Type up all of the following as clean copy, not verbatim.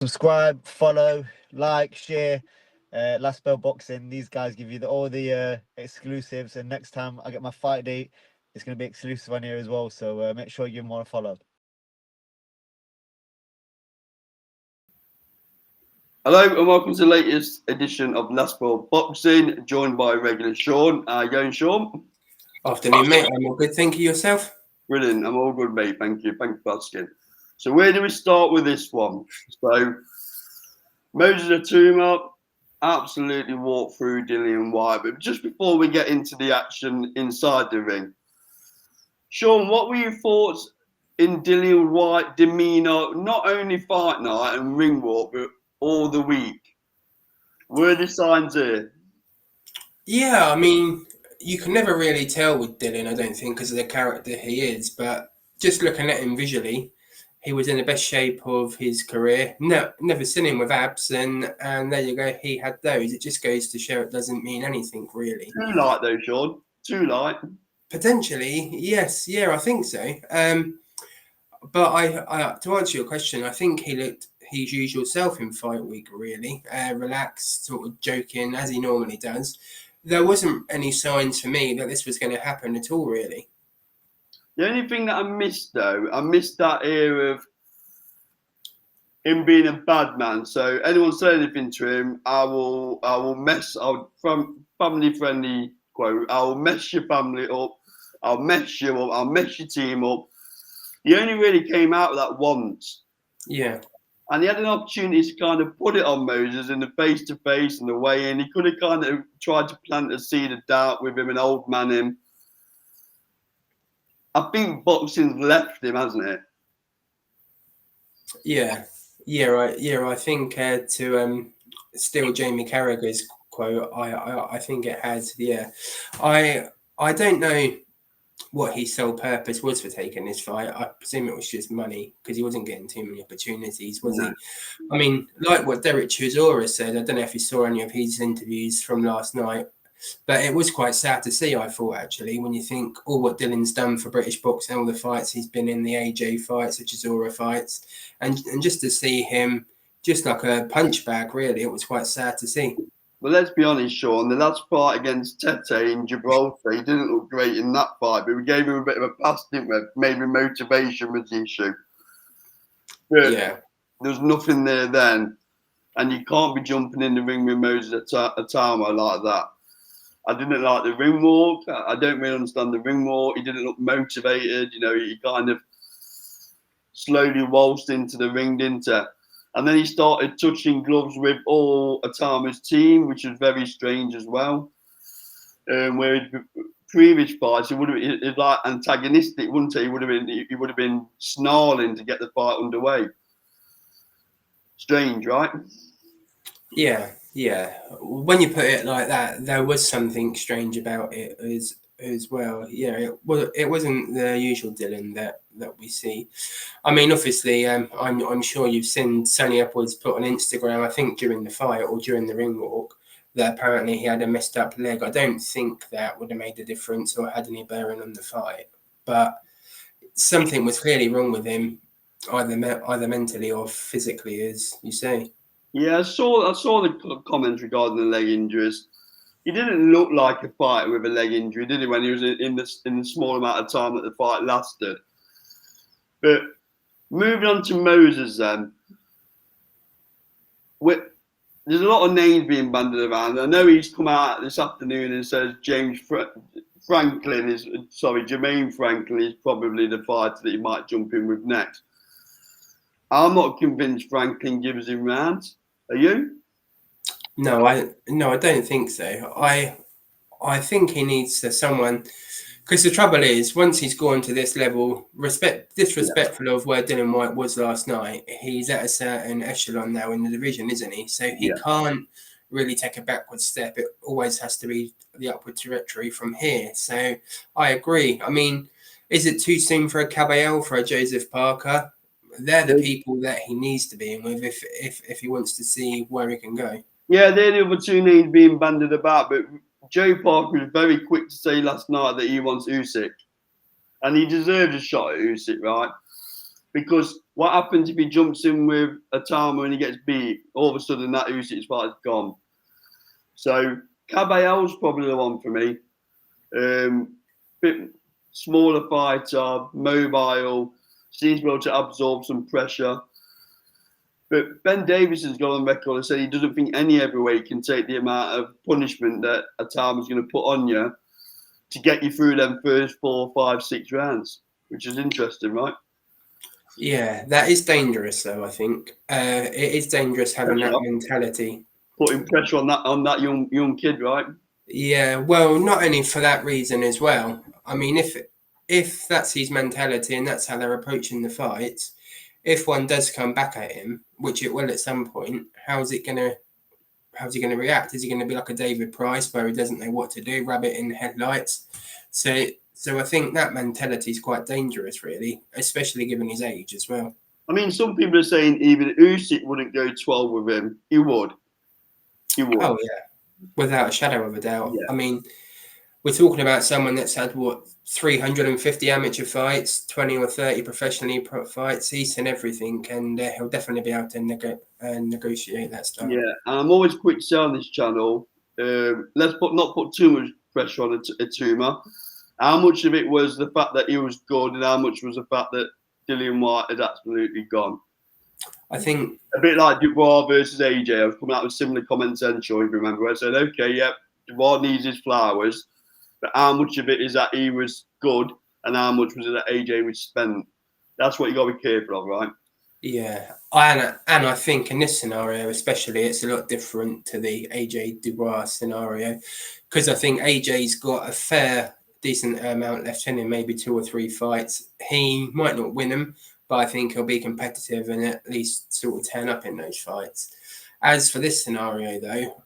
Subscribe, follow, like, share. Last Bell Boxing. These guys give you all the exclusives, and next time I get my fight date, it's going to be exclusive on here as well. So make sure you give them all a follow. Hello and welcome to the latest edition of Last Bell Boxing, joined by regular Sean. Sean. Afternoon, mate. I'm all good. Thank you. Yourself? Brilliant. I'm all good, mate. Thank you. Thanks for asking. So where do we start with this one? So Moses Itauma absolutely walked through Dillian Whyte. But just before we get into the action inside the ring, Sean, what were your thoughts in Dillian Whyte demeanour, not only fight night and ring walk, but all the week? Were the signs here? Yeah, I mean, you can never really tell with Dylan, I don't think, because of the character he is. But just looking at him visually, he was in the best shape of his career. No, never seen him with abs, and there you go. He had those. It just goes to show it doesn't mean anything really. Too light though, Sean. Too light. Potentially, yes, yeah, I think so. But I to answer your question, I think he looked his usual self in fight week, really relaxed, sort of joking as he normally does. There wasn't any signs for me that this was going to happen at all, really. The only thing that I missed though, I missed that era of him being a bad man. So anyone say anything to him, from family friendly quote, I will mess your family up, I'll mess you up, I'll mess your team up. He only really came out with that once. Yeah. And he had an opportunity to kind of put it on Moses in the face-to-face and the way in. He could have kind of tried to plant a seed of doubt with him and old man him. I think boxing's left him, hasn't it? Yeah. I think to steal Jamie Carragher's quote, I think it has. Yeah. I don't know what his sole purpose was for taking this fight. I presume it was just money because he wasn't getting too many opportunities, was he? I mean, like what Derek Chisora said, I don't know if you saw any of his interviews from last night, but it was quite sad to see, I thought, actually, when you think all what Dylan's done for British boxing, all the fights he's been in, the AJ fights, the Chisora fights, and just to see him just like a punch bag, really, it was quite sad to see. Well, let's be honest, Sean. The last fight against Tete in Gibraltar, he didn't look great in that fight, but we gave him a bit of a pass, didn't we? Maybe motivation was the issue. But yeah. There was nothing there then, and you can't be jumping in the ring with Moses Itauma like that. I didn't like the ring walk. I don't really understand the ring walk. He didn't look motivated. You know, he kind of slowly waltzed into the ring, didn't he? And then he started touching gloves with all Itauma's team, which was very strange as well. Whereas previous fights, he would have been like antagonistic, wouldn't he? He would have been snarling to get the fight underway. Strange, right? Yeah. When you put it like that, there was something strange about it as well. Yeah, it wasn't the usual Dylan that we see. I mean, obviously, I'm sure you've seen Sonny Upwards put on Instagram, I think during the fight or during the ring walk, that apparently he had a messed up leg. I don't think that would have made a difference or had any bearing on the fight, but something was clearly wrong with him, either mentally or physically, as you say. Yeah, I saw the comments regarding the leg injuries. He didn't look like a fighter with a leg injury, did he? When he was in the small amount of time that the fight lasted. But moving on to Moses, then, there's a lot of names being bandied around. I know he's come out this afternoon and says Jermaine Franklin is probably the fighter that he might jump in with next. I'm not convinced Franklin gives him rounds. Are you? No, I don't think so. I think he needs someone, because the trouble is, once he's gone to this level, disrespectful of where Dillian Whyte was last night, he's at a certain echelon now in the division, isn't he? So he can't really take a backward step. It always has to be the upward trajectory from here. So I agree. I mean, is it too soon for a Caballero, for a Joseph Parker? They're the people that he needs to be in with if he wants to see where he can go. Yeah, they're the other two names being bandied about, but Joe Parker was very quick to say last night that he wants Usyk, and he deserves a shot at Usyk, right? Because what happens if he jumps in with Itauma and he gets beat? All of a sudden, that Usyk fight is gone. So Caballero's probably the one for me. Bit smaller fighter, mobile, seems to be able to absorb some pressure. But Ben Davis has gone on record and said he doesn't think any heavyweight can take the amount of punishment that Itauma's going to put on you to get you through them first 4, 5, 6 rounds, which is interesting, right? Yeah, that is dangerous, though. I think it is dangerous having that mentality. Putting pressure on that young kid, right? Yeah, well, not only for that reason as well. I mean, if that's his mentality and that's how they're approaching the fights, if one does come back at him, which it will at some point, how's he gonna react? Is he gonna be like a David Price where he doesn't know what to do, rabbit in headlights? So I think that mentality is quite dangerous, really, especially given his age as well. I mean, some people are saying even Usyk wouldn't go 12 with him. He would. He would. Oh yeah, without a shadow of a doubt. Yeah. I mean, we're talking about someone that's had 350 amateur fights, 20 or 30 professionally fights. He's seen everything, and he'll definitely be able to negotiate that stuff. Yeah, and I'm always quick to say on this channel, let's not put too much pressure on Itauma. How much of it was the fact that he was good, and how much was the fact that Dillian Whyte had absolutely gone? I think a bit like Dubois versus AJ. I was coming out with similar comments then, sure, if you remember. I said, okay, yeah, Dubois needs his flowers, but how much of it is that he was good, and how much was it that AJ was spent? That's what you got to be careful of, right? Yeah, and I think in this scenario especially, it's a lot different to the AJ Dubois scenario, because I think AJ's got a fair, decent amount left in him, maybe 2 or 3 fights. He might not win them, but I think he'll be competitive and at least sort of turn up in those fights. As for this scenario, though,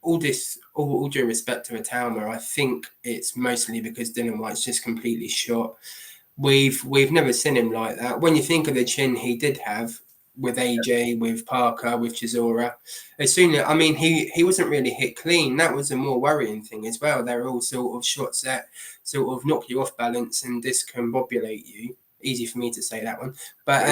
all due respect to Itauma, I think it's mostly because Dillian Whyte's just completely shot. We've never seen him like that. When you think of the chin he did have with AJ, with Parker, with Chisora, he wasn't really hit clean. That was a more worrying thing as well. They're all sort of shots that sort of knock you off balance and discombobulate you. Easy for me to say that one, but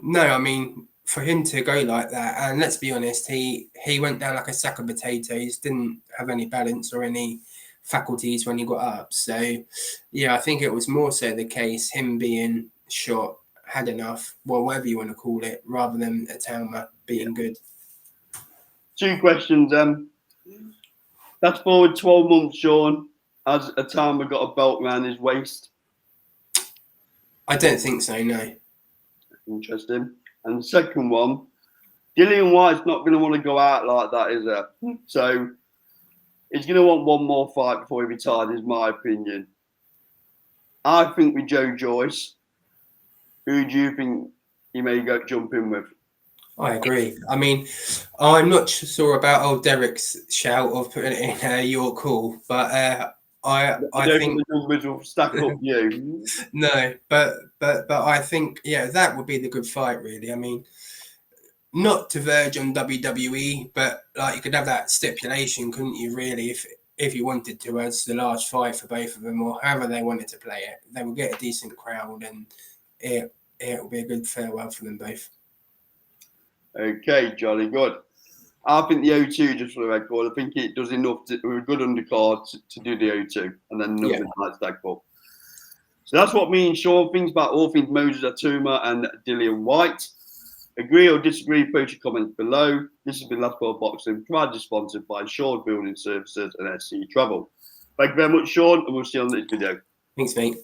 no, I mean, for him to go like that, and let's be honest, he went down like a sack of potatoes. Didn't have any balance or any faculties when he got up. So yeah, I think it was more so the case, him being shot, had enough, well, whatever you want to call it, rather than Itauma being good. 2 questions. Fast forward 12 months, Sean. Has Itauma got a belt around his waist? I don't think so, no. Interesting. And the second one, Dillian Whyte's not going to want to go out like that, is he? So he's going to want one more fight before he retires, is my opinion. I think with Joe Joyce. Who do you think he may go jump in with? I agree. I mean, I'm not sure about old Derek's shout of putting it in your call, but I think the numbers will stack up you. No, but I think, yeah, that would be the good fight, really. I mean, not to verge on WWE, but like you could have that stipulation, couldn't you? Really, if you wanted to, as the last fight for both of them, or however they wanted to play it, they would get a decent crowd, and it will be a good farewell for them both. Okay, jolly good. I think the O2, just for the record, I think it does enough with a good undercard to do the O2, and then another night stack up. So that's what me and Sean thinks about all things Moses Itauma and Dillian Whyte. Agree or disagree, post your comments below. This has been Last World Boxing, proudly sponsored by Sean Building Services and SC Travel. Thank you very much, Sean, and we'll see you on the next video. Thanks, mate.